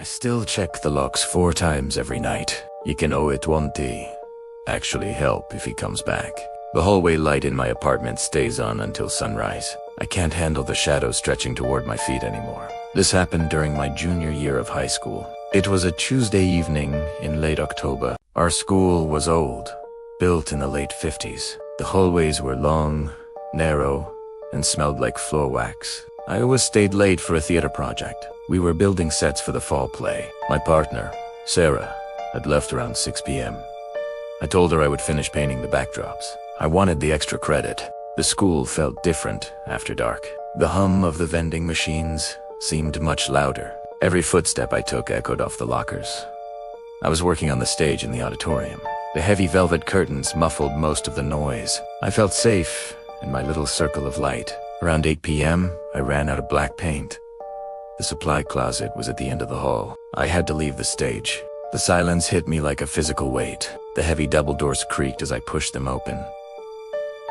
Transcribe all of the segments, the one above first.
still check the locks 4 times every night. You can owe it one day. Actually help if he comes back. The hallway light in my apartment stays on until sunrise. I can't handle the shadows stretching toward my feet anymore. This happened during my junior year of high school. It was a Tuesday evening in late October. Our school was old, built in the late 50s. The hallways were long, narrow, and smelled like floor wax. I always stayed late for a theater project. We were building sets for the fall play. My partner, Sarah, had left around 6 p.m. I told her I would finish painting the backdrops. I wanted the extra credit. The school felt different after dark. The hum of the vending machines seemed much louder. Every footstep I took echoed off the lockers. I was working on the stage in the auditorium. The heavy velvet curtains muffled most of the noise. I felt safe in my little circle of light. Around 8 p.m., I ran out of black paint. The supply closet was at the end of the hall. I had to leave the stage. The silence hit me like a physical weight. The heavy double doors creaked as I pushed them open.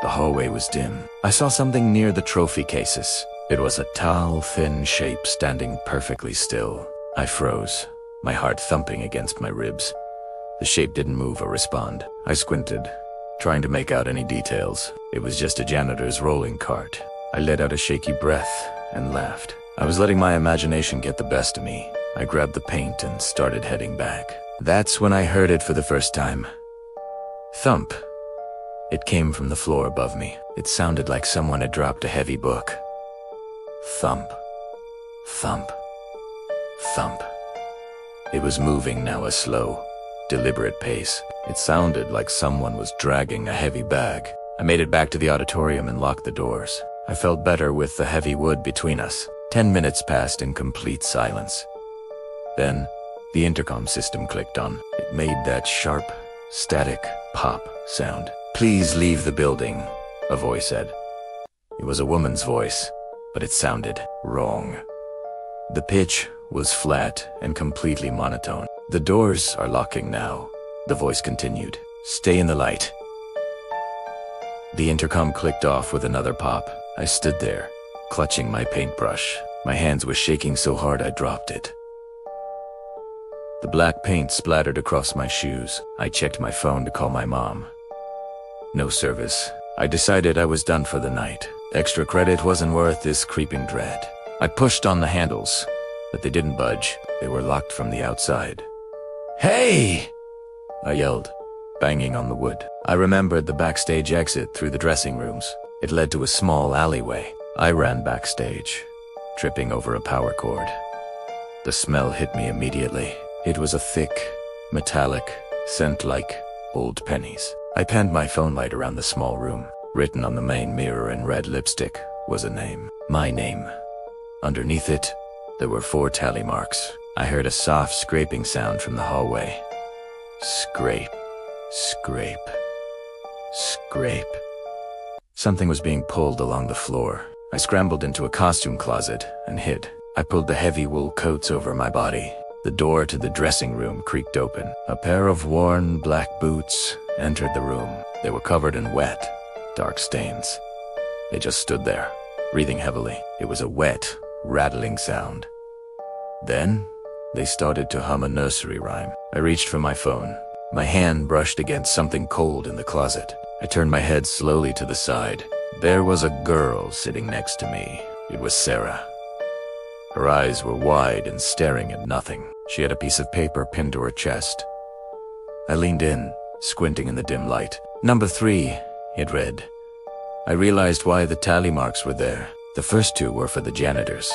The hallway was dim. I saw something near the trophy cases. It was a tall, thin shape standing perfectly still. I froze, my heart thumping against my ribs. The shape didn't move or respond. I squinted, trying to make out any details. It was just a janitor's rolling cart. I let out a shaky breath and laughed. I was letting my imagination get the best of me. I grabbed the paint and started heading back. That's when I heard it for the first time. Thump. It came from the floor above me. It sounded like someone had dropped a heavy book. Thump. Thump. Thump. It was moving now, a slow, deliberate pace. It sounded like someone was dragging a heavy bag. I made it back to the auditorium and locked the doors. I felt better with the heavy wood between us. 10 minutes passed in complete silence. Then, the intercom system clicked on. It made that sharp, static pop sound. "Please leave the building," a voice said. It was a woman's voice, but it sounded wrong. The pitch was flat and completely monotone. "The doors are locking now," the voice continued. "Stay in the light." The intercom clicked off with another pop. I stood there, clutching my paintbrush. My hands were shaking so hard I dropped it. The black paint splattered across my shoes. I checked my phone to call my mom. No service. I decided I was done for the night. Extra credit wasn't worth this creeping dread. I pushed on the handles, but they didn't budge. They were locked from the outside. "Hey!" I yelled, banging on the wood. I remembered the backstage exit through the dressing rooms. It led to a small alleyway. I ran backstage, tripping over a power cord. The smell hit me immediately. It was a thick, metallic scent like old pennies. I panned my phone light around the small room. Written on the main mirror in red lipstick was a name. My name. Underneath it, there were 4 tally marks. I heard a soft scraping sound from the hallway. Scrape, scrape, scrape. Something was being pulled along the floor. I scrambled into a costume closet and hid. I pulled the heavy wool coats over my body. The door to the dressing room creaked open. A pair of worn black boots entered the room. They were covered in wet, dark stains. They just stood there, breathing heavily. It was a wet, rattling sound. Then, they started to hum a nursery rhyme. I reached for my phone. My hand brushed against something cold in the closet. I turned my head slowly to the side. There was a girl sitting next to me. It was Sarah. Her eyes were wide and staring at nothing. She had a piece of paper pinned to her chest. I leaned in, squinting in the dim light. "Number 3, it read. I realized why the tally marks were there. The first 2 were for the janitors.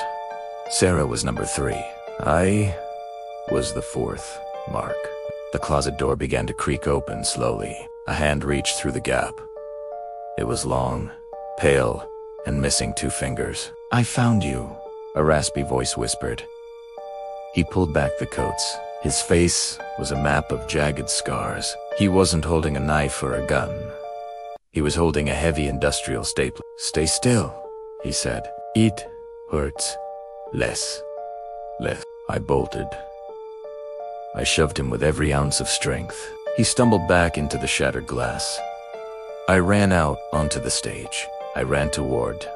Sarah was number 3. I was the 4th mark. The closet door began to creak open slowly. A hand reached through the gap. It was long, pale, and missing 2 fingers. "I found you," a raspy voice whispered. He pulled back the coats. His face was a map of jagged scars. He wasn't holding a knife or a gun. He was holding a heavy industrial stapler. "Stay still," he said. "It hurts less. Less." I bolted. I shoved him with every ounce of strength. He stumbled back into the shattered glass. I ran out onto the stage. I ran toward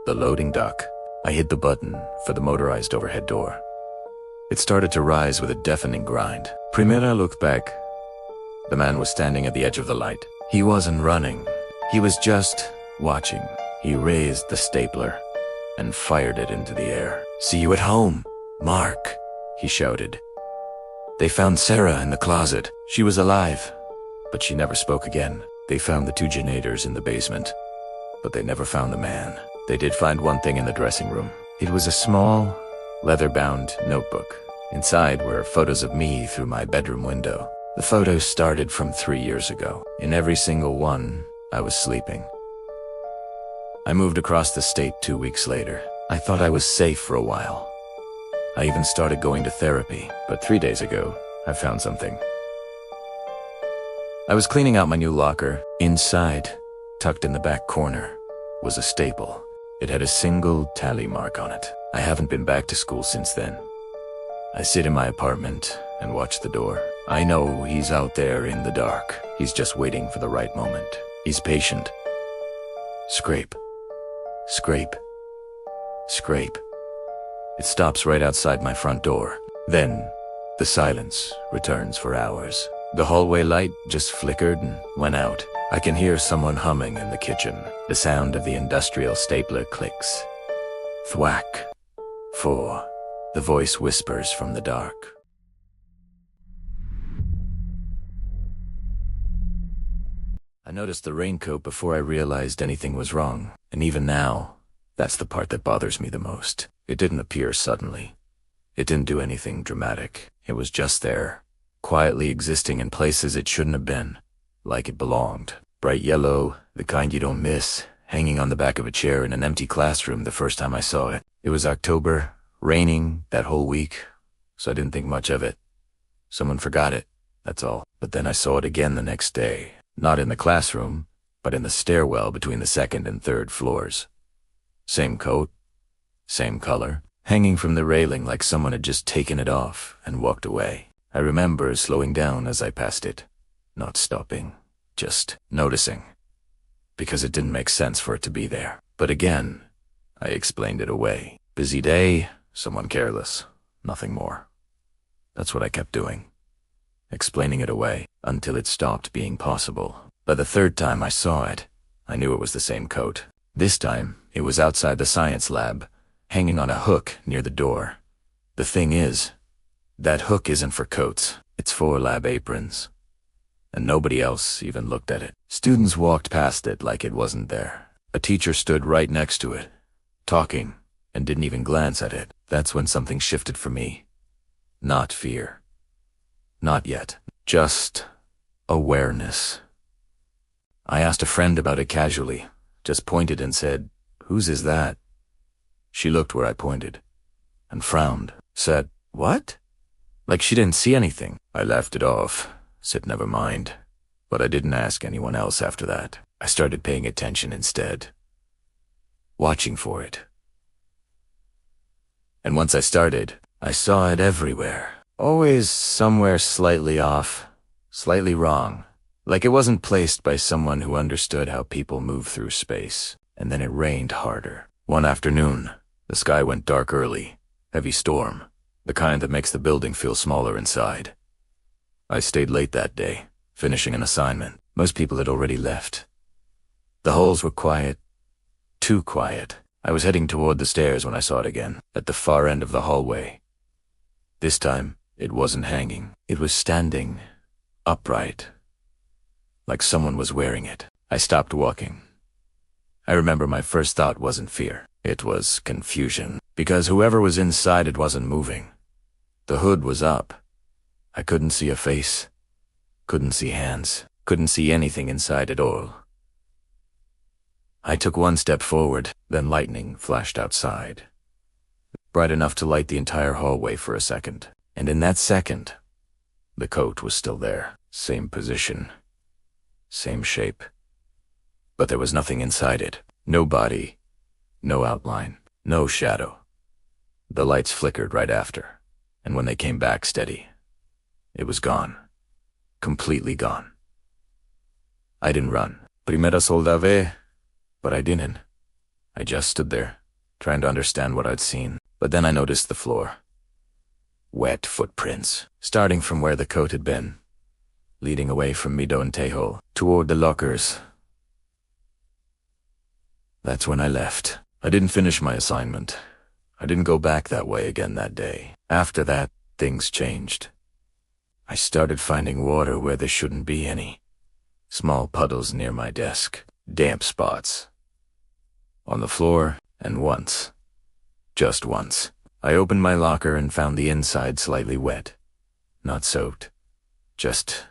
the loading dock. I hit the button for the motorized overhead door. It started to rise with a deafening grind. Primera looked back. The man was standing at the edge of the light. He wasn't running. He was just watching. He raised the stapler and fired it into the air. "See you at home, Mark," he shouted. They found Sarah in the closet. She was alive, but she never spoke again. They found the 2 janitors in the basement, but they never found the man. They did find one thing in the dressing room. It was a small, leather-bound notebook. Inside were photos of me through my bedroom window. The photos started from 3 years ago. In every single one, I was sleeping. I moved across the state 2 weeks later. I thought I was safe for a while. I even started going to therapy, but 3 days ago, I found something. I was cleaning out my new locker. Inside, tucked in the back corner, was a staple. It had a single tally mark on it. I haven't been back to school since then. I sit in my apartment and watch the door. I know he's out there in the dark. He's just waiting for the right moment. He's patient. Scrape. Scrape. Scrape. It stops right outside my front door. Then, the silence returns for hours. The hallway light just flickered and went out. I can hear someone humming in the kitchen. The sound of the industrial stapler clicks. Thwack. 4. The voice whispers from the dark. I noticed the raincoat before I realized anything was wrong. And even now, that's the part that bothers me the most. It didn't appear suddenly. It didn't do anything dramatic. It was just there, quietly existing in places it shouldn't have been, like it belonged. Bright yellow, the kind you don't miss, hanging on the back of a chair in an empty classroom the first time I saw it. It was October, raining that whole week, so I didn't think much of it. Someone forgot it, that's all. But then I saw it again the next day. Not in the classroom, but in the stairwell between the 2nd and 3rd floors. Same coat, same color, hanging from the railing like someone had just taken it off and walked away. I remember slowing down as I passed it, not stopping, just noticing, because it didn't make sense for it to be there. But again, I explained it away. Busy day, someone careless, nothing more. That's what I kept doing, explaining it away until it stopped being possible. By the 3rd time I saw it, I knew it was the same coat. This time, it was outside the science lab, hanging on a hook near the door. The thing is, that hook isn't for coats, it's for lab aprons. And nobody else even looked at it. Students walked past it like it wasn't there. A teacher stood right next to it, talking, and didn't even glance at it. That's when something shifted for me. Not fear. Not yet. Just awareness. I asked a friend about it casually, just pointed and said, "Whose is that?" She looked where I pointed, and frowned, said, "What?" Like she didn't see anything. I laughed it off, said never mind, but I didn't ask anyone else after that. I started paying attention instead, watching for it. And once I started, I saw it everywhere. Always somewhere slightly off, slightly wrong, like it wasn't placed by someone who understood how people move through space. And then it rained harder. One afternoon, the sky went dark early, heavy storm, the kind that makes the building feel smaller inside. I stayed late that day, finishing an assignment. Most people had already left. The halls were quiet, too quiet. I was heading toward the stairs when I saw it again, at the far end of the hallway. This time, it wasn't hanging. It was standing, upright, like someone was wearing it. I stopped walking. I remember my first thought wasn't fear. It was confusion, because whoever was inside it wasn't moving. The hood was up. I couldn't see a face, couldn't see hands, couldn't see anything inside at all. I took one step forward, then lightning flashed outside, bright enough to light the entire hallway for a second. And in that second, the coat was still there, same position, same shape. But there was nothing inside it. No body, no outline, no shadow. The lights flickered right after, and when they came back steady, it was gone. Completely gone. I didn't run. Primera soldave, but I didn't. I just stood there, trying to understand what I'd seen. But then I noticed the floor. wet footprints, starting from where the coat had been, leading away from Mido and Tejo toward the lockers. That's when I left. I didn't finish my assignment. I didn't go back that way again that day. After that, things changed. I started finding water where there shouldn't be any. Small puddles near my desk, damp spots on the floor, and once, just once, I opened my locker and found the inside slightly wet. Not soaked, just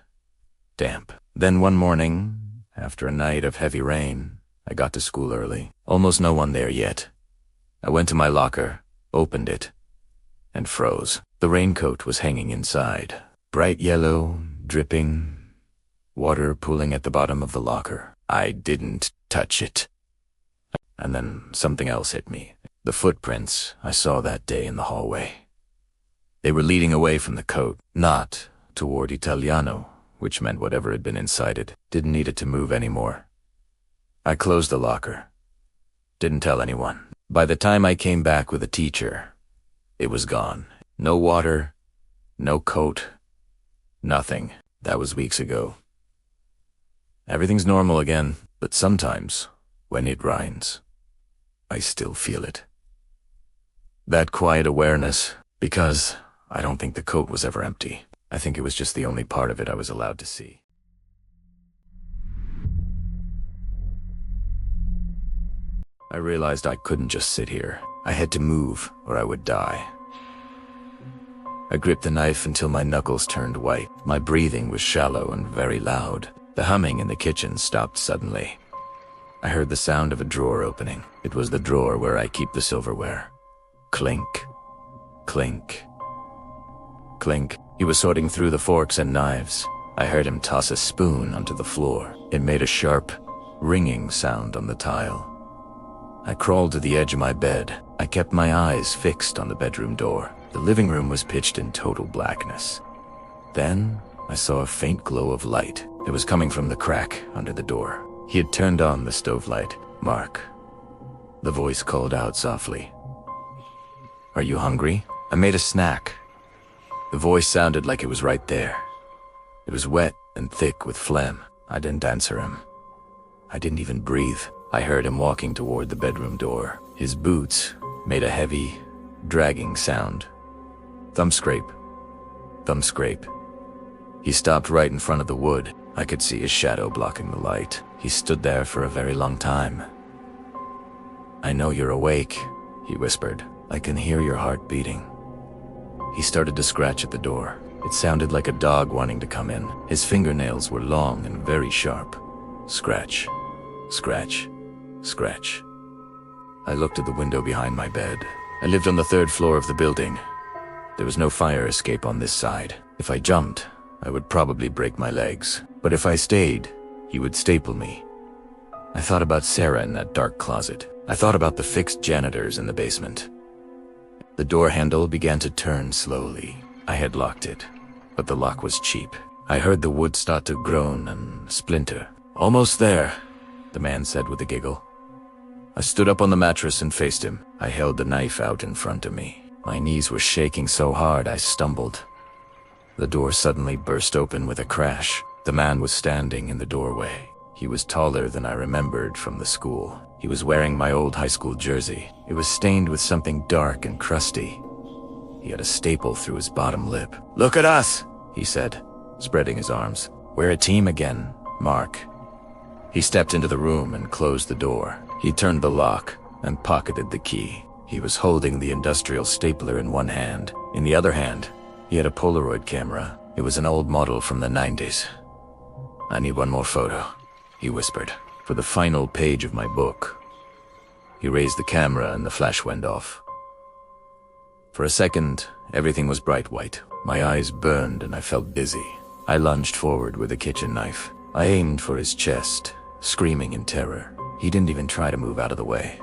damp. Then one morning, after a night of heavy rain, I got to school early. Almost no one there yet. I went to my locker, opened it, and froze. The raincoat was hanging inside. Bright yellow, dripping, water pooling at the bottom of the locker. I didn't touch it. And then something else hit me. The footprints I saw that day in the hallway. They were leading away from the coat, not toward Italiano, which meant whatever had been inside it didn't need it to move anymore. I closed the locker. Didn't tell anyone. By the time I came back with a teacher, it was gone. No water, no coat, nothing. That was weeks ago. Everything's normal again, but sometimes, when it rains, I still feel it. That quiet awareness, because I don't think the coat was ever empty. I think it was just the only part of it I was allowed to see. I realized I couldn't just sit here. I had to move, or I would die. I gripped the knife until my knuckles turned white. My breathing was shallow and very loud. The humming in the kitchen stopped suddenly. I heard the sound of a drawer opening. It was the drawer where I keep the silverware. Clink, clink, clink. He was sorting through the forks and knives. I heard him toss a spoon onto the floor. It made a sharp, ringing sound on the tile. I crawled to the edge of my bed. I kept my eyes fixed on the bedroom door. The living room was pitched in total blackness. Then, I saw a faint glow of light. It was coming from the crack under the door. He had turned on the stove light. "Mark." The voice called out softly. "Are you hungry?" I made a snack. The voice sounded like it was right there. It was wet and thick with phlegm. I didn't answer him. I didn't even breathe. I heard him walking toward the bedroom door. His boots made a heavy, dragging sound. Thumb scrape. Thumb scrape. He stopped right in front of the wood. I could see his shadow blocking the light. He stood there for a very long time. "I know you're awake," he whispered. "I can hear your heart beating." He started to scratch at the door. It sounded like a dog wanting to come in. His fingernails were long and very sharp. Scratch, scratch, scratch. I looked at the window behind my bed. I lived on the 3rd floor of the building. There was no fire escape on this side. If I jumped, I would probably break my legs. But if I stayed, he would staple me. I thought about Sarah in that dark closet. I thought about the fixed janitors in the basement. The door handle began to turn slowly. I had locked it, but the lock was cheap. I heard the wood start to groan and splinter. "Almost there," the man said with a giggle. I stood up on the mattress and faced him. I held the knife out in front of me. My knees were shaking so hard I stumbled. The door suddenly burst open with a crash. The man was standing in the doorway. He was taller than I remembered from the school. He was wearing my old high school jersey. It was stained with something dark and crusty. He had a staple through his bottom lip. "Look at us," he said, spreading his arms. "We're a team again, Mark." He stepped into the room and closed the door. He turned the lock and pocketed the key. He was holding the industrial stapler in one hand. In the other hand, he had a Polaroid camera. It was an old model from the 90s. "I need one more photo," he whispered, "for the final page of my book." He raised the camera and the flash went off. For a second, everything was bright white. My eyes burned and I felt dizzy. I lunged forward with a kitchen knife. I aimed for his chest, screaming in terror. He didn't even try to move out of the way.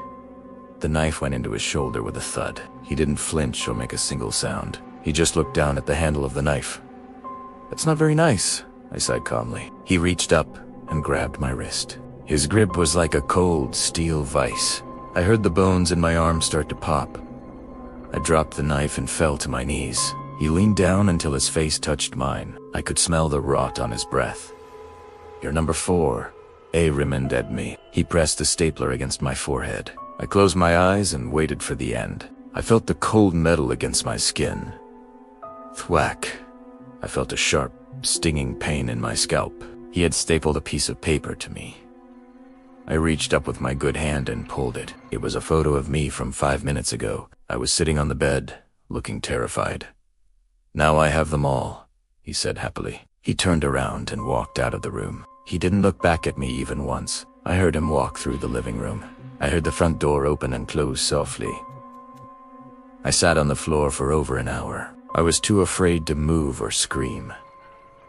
The knife went into his shoulder with a thud. He didn't flinch or make a single sound. He just looked down at the handle of the knife. "That's not very nice," I said calmly. He reached up and grabbed my wrist. His grip was like a cold steel vice. I heard the bones in my arm start to pop. I dropped the knife and fell to my knees. He leaned down until his face touched mine. I could smell the rot on his breath. "You're number 4. A reminded me. He pressed the stapler against my forehead. I closed my eyes and waited for the end. I felt the cold metal against my skin. Thwack. I felt a sharp, stinging pain in my scalp. He had stapled a piece of paper to me. I reached up with my good hand and pulled it. It was a photo of me from 5 minutes ago. I was sitting on the bed, looking terrified. "Now I have them all," he said happily. He turned around and walked out of the room. He didn't look back at me even once. I heard him walk through the living room. I heard the front door open and close softly. I sat on the floor for over an hour. I was too afraid to move or scream.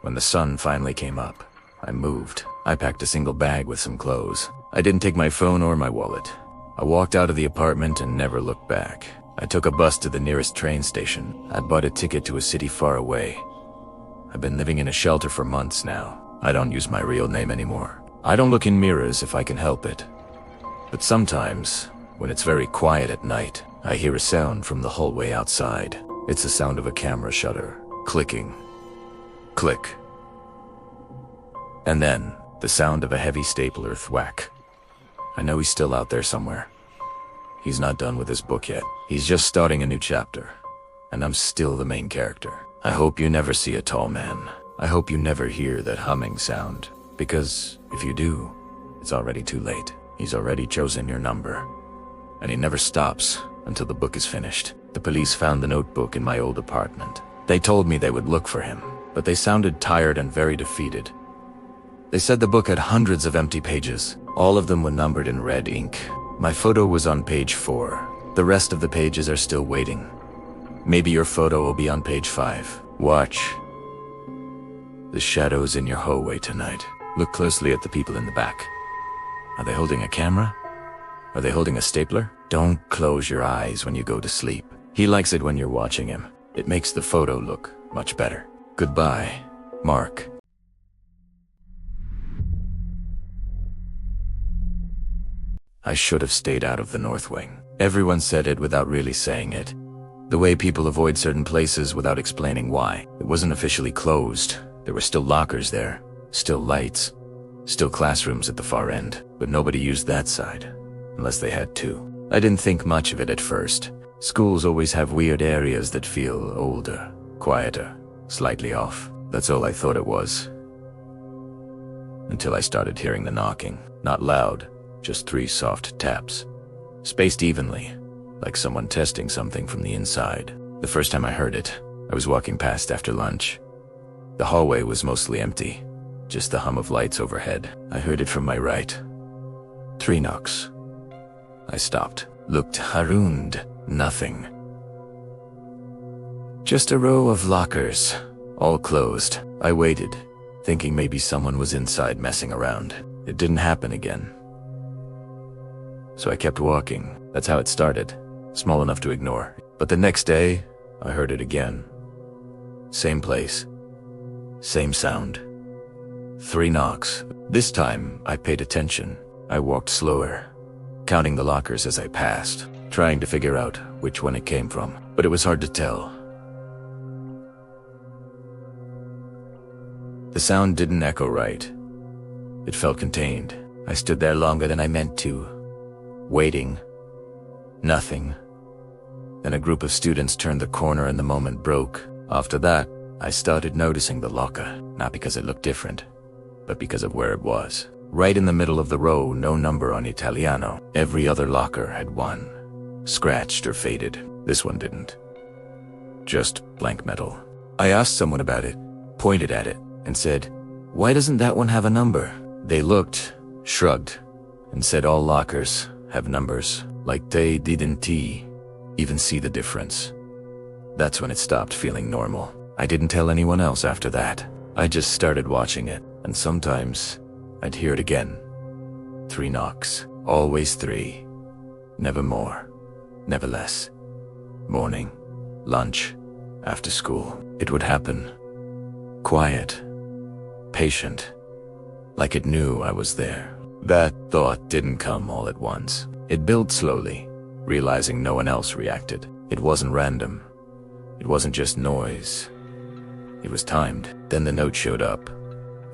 When the sun finally came up, I moved. I packed a single bag with some clothes. I didn't take my phone or my wallet. I walked out of the apartment and never looked back. I took a bus to the nearest train station. I bought a ticket to a city far away. I've been living in a shelter for months now. I don't use my real name anymore. I don't look in mirrors if I can help it. But sometimes, when it's very quiet at night, I hear a sound from the hallway outside. It's the sound of a camera shutter, clicking. Click. And then, the sound of a heavy stapler thwack. I know he's still out there somewhere. He's not done with his book yet. He's just starting a new chapter. And I'm still the main character. I hope you never see a tall man. I hope you never hear that humming sound. Because if you do, it's already too late. He's already chosen your number. And he never stops until the book is finished. The police found the notebook in my old apartment. They told me they would look for him, but they sounded tired and very defeated. They said the book had hundreds of empty pages. All of them were numbered in red ink. My photo was on page 4. The rest of the pages are still waiting. Maybe your photo will be on page 5. Watch. The shadows in your hallway tonight. Look closely at the people in the back. Are they holding a camera? Are they holding a stapler? Don't close your eyes when you go to sleep. He likes it when you're watching him. It makes the photo look much better. Goodbye, Mark. I should have stayed out of the North Wing. Everyone said it without really saying it. The way people avoid certain places without explaining why. It wasn't officially closed. There were still lockers there, still lights, still classrooms at the far end, but nobody used that side, unless they had to. I didn't think much of it at first. Schools always have weird areas that feel older, quieter, slightly off. That's all I thought it was. Until I started hearing the knocking. Not loud, just 3 soft taps, spaced evenly, like someone testing something from the inside. The first time I heard it, I was walking past after lunch. The hallway was mostly empty, just the hum of lights overhead. I heard it from my right. 3 knocks. I stopped, looked around. Nothing. Just a row of lockers, all closed. I waited, thinking maybe someone was inside messing around. It didn't happen again. So I kept walking. That's how it started, small enough to ignore. But the next day, I heard it again. Same place. Same sound. 3 knocks. This time, I paid attention. I walked slower, counting the lockers as I passed, trying to figure out which one it came from, but it was hard to tell. The sound didn't echo right. It felt contained. I stood there longer than I meant to, waiting. Nothing. Then a group of students turned the corner and the moment broke. After that, I started noticing the locker, not because it looked different, but because of where it was. Right in the middle of the row, no number on Italiano. Every other locker had 1, scratched or faded. This one didn't. Just blank metal. I asked someone about it, pointed at it, and said, "Why doesn't that one have a number?" They looked, shrugged, and said all lockers have numbers, like they didn't even see the difference. That's when it stopped feeling normal. I didn't tell anyone else after that. I just started watching it, and sometimes I'd hear it again. 3 knocks, always 3. Never more, never less. Morning, lunch, after school. It would happen. Quiet, patient, like it knew I was there. That thought didn't come all at once. It built slowly, realizing no one else reacted. It wasn't random. It wasn't just noise. It was timed. Then the note showed up.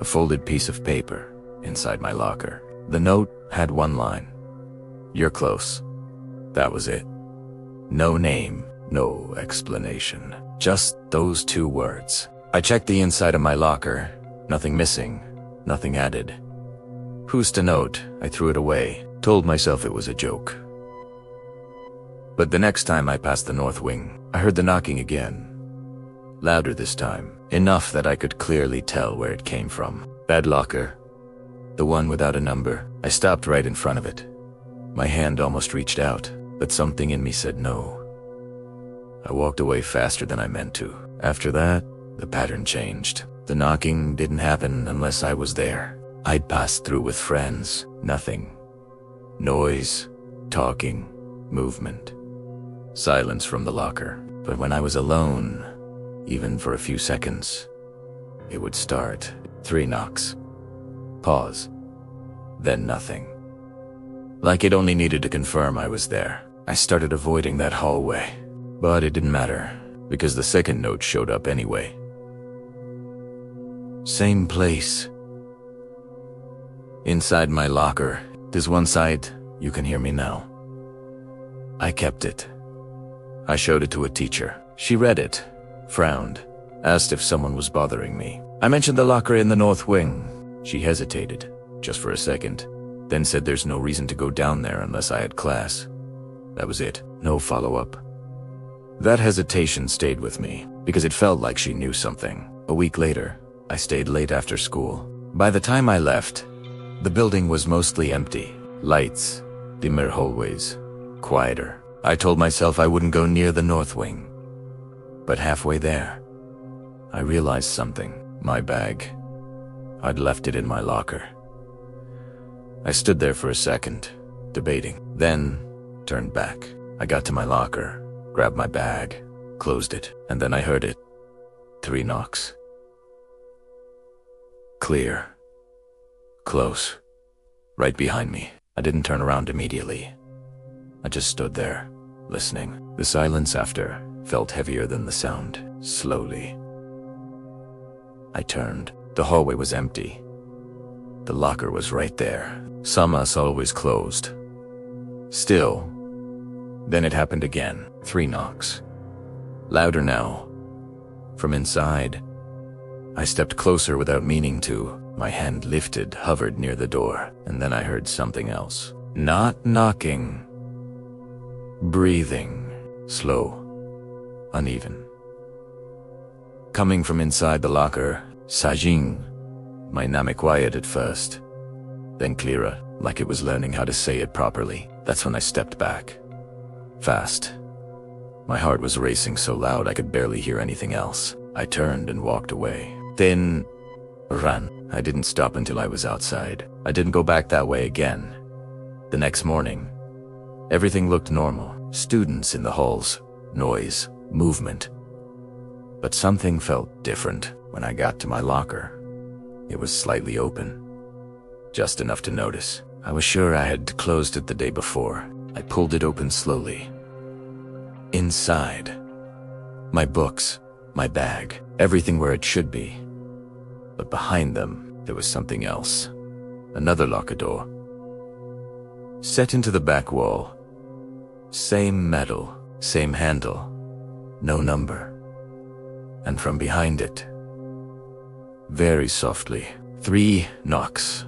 A folded piece of paper inside my locker. The note had one line. "You're close." That was it. No name, no explanation. Just those 2 words. I checked the inside of my locker. Nothing missing, nothing added. Who's to note? I threw it away, told myself it was a joke. But the next time I passed the north wing, I heard the knocking again. Louder this time, enough that I could clearly tell where it came from. That locker. The one without a number. I stopped right in front of it. My hand almost reached out, but something in me said no. I walked away faster than I meant to. After that, the pattern changed. The knocking didn't happen unless I was there. I'd passed through with friends. Nothing. Noise, talking, movement. Silence from the locker. But when I was alone, even for a few seconds, it would start. 3 knocks. Pause. Then nothing. Like it only needed to confirm I was there. I started avoiding that hallway. But it didn't matter, because the second note showed up anyway. Same place. Inside my locker. There's one side, you can hear me now. I kept it. I showed it to a teacher. She read it, frowned, asked if someone was bothering me. I mentioned the locker in the north wing. She hesitated, just for a second, then said there's no reason to go down there unless I had class. That was it. No follow-up. That hesitation stayed with me, because it felt like she knew something. A week later, I stayed late after school. By the time I left, the building was mostly empty. Lights, dimmer hallways, quieter. I told myself I wouldn't go near the north wing. But halfway there, I realized something. My bag. I'd left it in my locker. I stood there for a second, debating, then turned back. I got to my locker, grabbed my bag, closed it, and then I heard it. 3 knocks. Clear. Close. Right behind me. I didn't turn around immediately. I just stood there, listening. The silence after felt heavier than the sound. Slowly. I turned. The hallway was empty. The locker was right there. Some us always closed. Still. Then it happened again. 3 knocks. Louder now. From inside. I stepped closer without meaning to. My hand lifted, hovered near the door, and then I heard something else. Not knocking. Breathing. Slow. Uneven. Coming from inside the locker. Sajing. My name quiet at first. Then clearer, like it was learning how to say it properly. That's when I stepped back. Fast. My heart was racing so loud I could barely hear anything else. I turned and walked away. Then ran. I didn't stop until I was outside. I didn't go back that way again. The next morning, everything looked normal. Students in the halls, noise, movement. But something felt different when I got to my locker. It was slightly open. Just enough to notice. I was sure I had closed it the day before. I pulled it open slowly. Inside, my books, my bag, everything where it should be. But behind them, there was something else. Another locker door. Set into the back wall. Same metal, same handle. No number. And from behind it, very softly, 3 knocks.